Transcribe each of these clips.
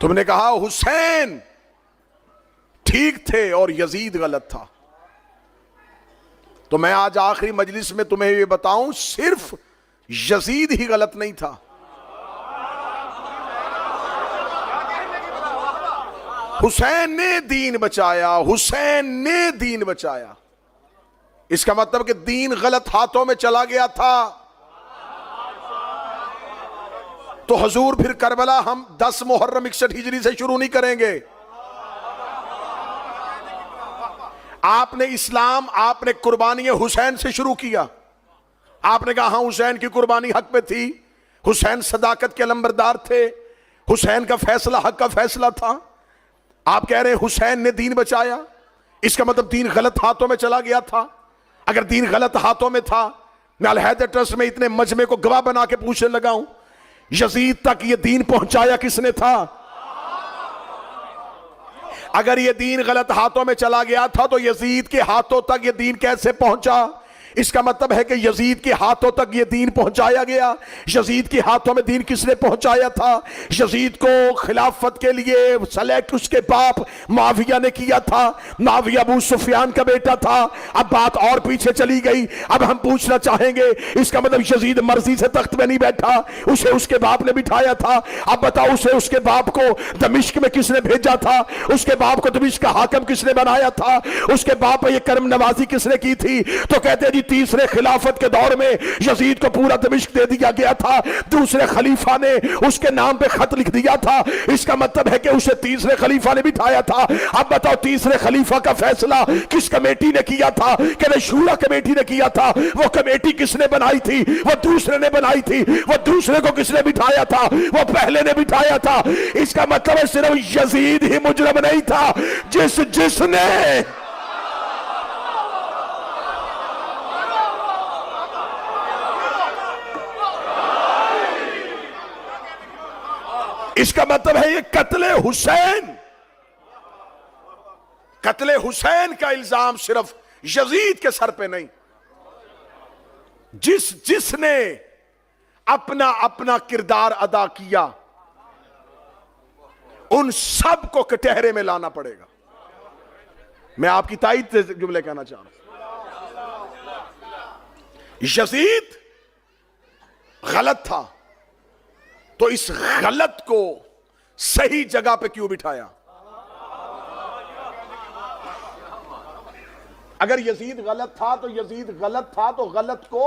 तुमने कहा हुसैन ठीक थे और यजीद गलत था। तो मैं आज आखिरी मजलिस में तुम्हें ये बताऊं, सिर्फ यजीद ही गलत नहीं था, हुसैन ने दीन बचाया, हुसैन ने दीन बचाया। इसका मतलब कि दीन गलत हाथों में चला गया था। तो हुजूर फिर करबला हम 10 मुहर्रम 61 हिजरी से शुरू नहीं करेंगे। आपने इस्लाम, आपने कुर्बानी हुसैन से शुरू किया। आपने कहा हां हुसैन की कुर्बानी हक पे थी, हुसैन सदाकत के लंबरदार थे, हुसैन का फैसला हक का फैसला था। आप कह रहे हैं हुसैन ने दीन बचाया, इसका मतलब दीन गलत हाथों में चला गया था। अगर दीन गलत हाथों में था, मैं अल-हैदर ट्रस्ट में इतने मजमे को गवाह बना के पूछने लगा हूं, यजीद तक ये दीन पहुंचाया किसने था? अगर ये दीन गलत हाथों में चला गया था तो यजीद के हाथों तक ये दीन कैसे पहुंचा? इसका मतलब है कि यजीद के हाथों तक ये दीन पहुंचाया गया। यजीद के हाथों में दीन किसने पहुंचाया था? यजीद को खिलाफत के लिए सेलेक्ट उसके बाप मुआविया ने किया था। मुआविया अबू सुफियान का बेटा था। अब बात और पीछे चली गई। अब हम पूछना चाहेंगे, इसका मतलब यजीद मर्जी से तख्त में नहीं बैठा, उसे उसके बाप ने बिठाया था। अब बताओ, उसे उसके बाप को दमिश्क में किसने भेजा था? उसके बाप को दमिश्क का हाकिम किसने बनाया था? उसके बाप पर यह कर्म नवाजी किसने की थी? तो कहते हैं तीसरे खिलाफत के दौर में यजीद को पूरा दमिश्क दे दिया गया था। दूसरे खलीफा ने उसके नाम पे खत लिख दिया था। इसका मतलब है कि उसे तीसरे खलीफा ने बिठाया था। अब बताओ, तीसरे खलीफा का फैसला किस कमेटी ने किया था? कि शूरा कमेटी ने किया था। वो कमेटी किसने बनाई थी? वो दूसरे ने बनाई थी। वो दूसरे को किसने बिठाया था? वो पहले ने बिठाया था। इसका मतलब है सिर्फ यजीद ही मुजरम नहीं था, जिसने इसका मतलब है ये कत्ले हुसैन का इल्जाम सिर्फ यजीद के सर पे नहीं, जिसने अपना अपना किरदार अदा किया, उन सब को कटहरे में लाना पड़ेगा। मैं आपकी ताईद से जुमले कहना चाह रहा हूं। यजीद गलत था, तो इस गलत को सही जगह पे क्यों बिठाया? अगर यजीद गलत था तो यजीद गलत था, तो गलत को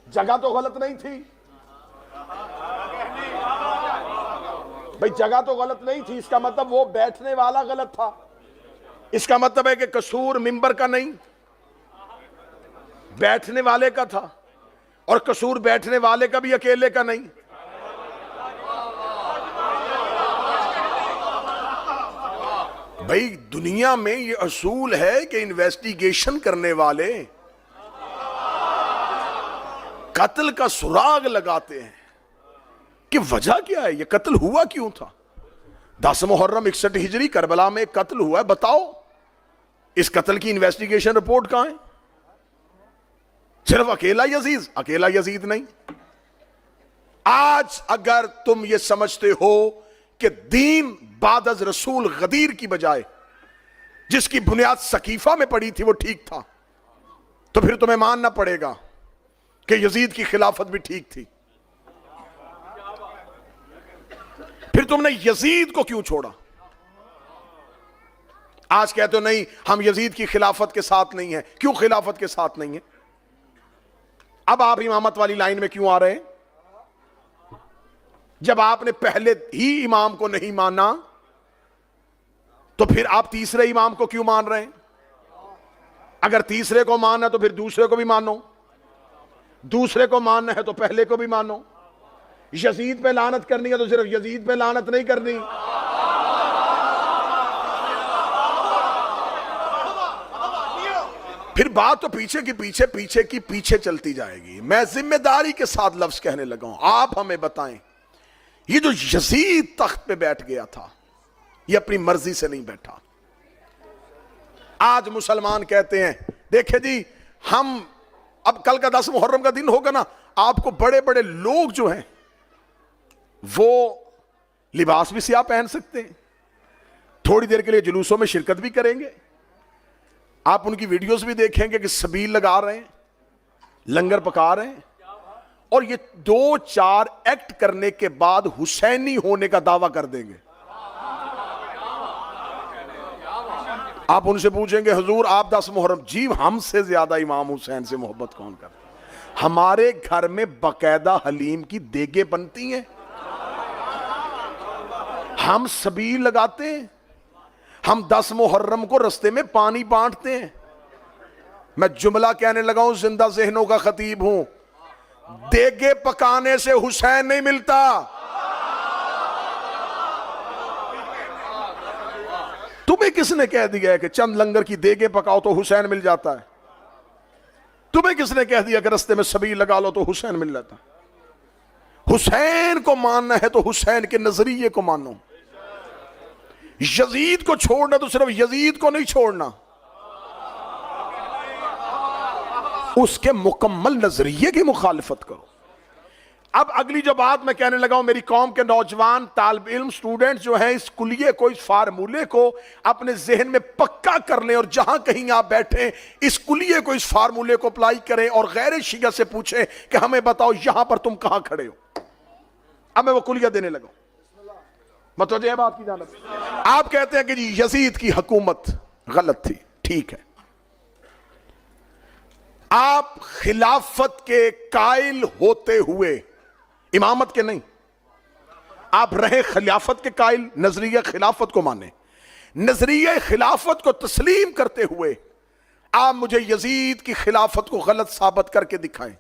जगह तो गलत नहीं थी भाई, जगह तो गलत नहीं थी। इसका मतलब वो बैठने वाला गलत था। इसका मतलब है कि कसूर मिंबर का नहीं, बैठने वाले का था, और कसूर बैठने वाले का भी अकेले का नहीं। भाई दुनिया में ये असूल है कि इन्वेस्टिगेशन करने वाले कत्ल का सुराग लगाते हैं कि वजह क्या है, ये कत्ल हुआ क्यों था। 10 मुहर्रम 61 हिजरी करबला में कत्ल हुआ है, बताओ इस कत्ल की इन्वेस्टिगेशन रिपोर्ट कहां है? सिर्फ अकेला यजीद नहीं। आज अगर तुम ये समझते हो कि दीन बादज रसूल गदीर की बजाय जिसकी बुनियाद सकीफा में पड़ी थी वो ठीक था, तो फिर तुम्हें मानना पड़ेगा कि यजीद की खिलाफत भी ठीक थी। फिर तुमने यजीद को क्यों छोड़ा? आज कहते हो नहीं, हम यजीद की खिलाफत के साथ नहीं है। क्यों खिलाफत के साथ नहीं है? अब आप इमामत वाली लाइन में क्यों आ रहे हैं? जब आपने पहले ही इमाम को नहीं माना, तो फिर आप तीसरे इमाम को क्यों मान रहे हैं? अगर तीसरे को मानना तो फिर दूसरे को भी मानो, दूसरे को मानना है तो पहले को भी मानो। यजीद पे लानत करनी है तो सिर्फ यजीद पे लानत नहीं करनी। फिर बात तो पीछे चलती जाएगी। मैं जिम्मेदारी के साथ लफ्ज कहने लगा हूं। आप हमें बताएं, ये जो यजीद तख्त पे बैठ गया था, ये अपनी मर्जी से नहीं बैठा। आज मुसलमान कहते हैं, देखे जी, हम अब कल का 10 मुहर्रम का दिन होगा ना, आपको बड़े बड़े लोग जो हैं वो लिबास भी स्याह पहन सकते हैं, थोड़ी देर के लिए जुलूसों में शिरकत भी करेंगे। आप उनकी वीडियोस भी देखेंगे कि सबील लगा रहे हैं, लंगर पका रहे हैं, और ये 2-4 एक्ट करने के बाद हुसैनी होने का दावा कर देंगे। आप उनसे पूछेंगे हुजूर आप 10 मुहर्रम, जी हमसे ज्यादा इमाम हुसैन से मोहब्बत कौन करता? हमारे घर में बकायदा हलीम की देगे बनती हैं, हम सबील लगाते हैं, हम 10 मुहर्रम को रस्ते में पानी बांटते हैं। मैं जुमला कहने लगा हूं, जिंदा ज़हनों का खतीब हूं, देगे पकाने से हुसैन नहीं मिलता। तुम्हें किसने कह दिया है कि चंद लंगर की देगे पकाओ तो हुसैन मिल जाता है? तुम्हें किसने कह दिया कि रस्ते में सबील लगा लो तो हुसैन मिल जाता? हुसैन को मानना है तो हुसैन के नजरिए को मानो। यजीद को छोड़ना तो सिर्फ यजीद को नहीं छोड़ना, उसके मुकम्मल नजरिए की मुखालिफत करो। अब अगली जो बात मैं कहने लगा हूं, मेरी कौम के नौजवान तालिब इल्म स्टूडेंट जो हैं, इस कुलिये को, इस फार्मूले को अपने जहन में पक्का कर लें, और जहां कहीं आप बैठे इस कुलिये को, इस फार्मूले को अप्लाई करें और गैर शिया से पूछें कि हमें बताओ यहां पर तुम कहां खड़े हो। अब मैं वो कुलिया देने लगा, मतलब बात की जानब। आप कहते हैं कि जी यजीद की हुकूमत गलत थी, ठीक है। आप खिलाफत के कायल होते हुए, इमामत के नहीं, आप रहे खिलाफत के कायल, नजरिया खिलाफत को माने, नजरिया खिलाफत को तस्लीम करते हुए आप मुझे यजीद की खिलाफत को गलत साबित करके दिखाएं।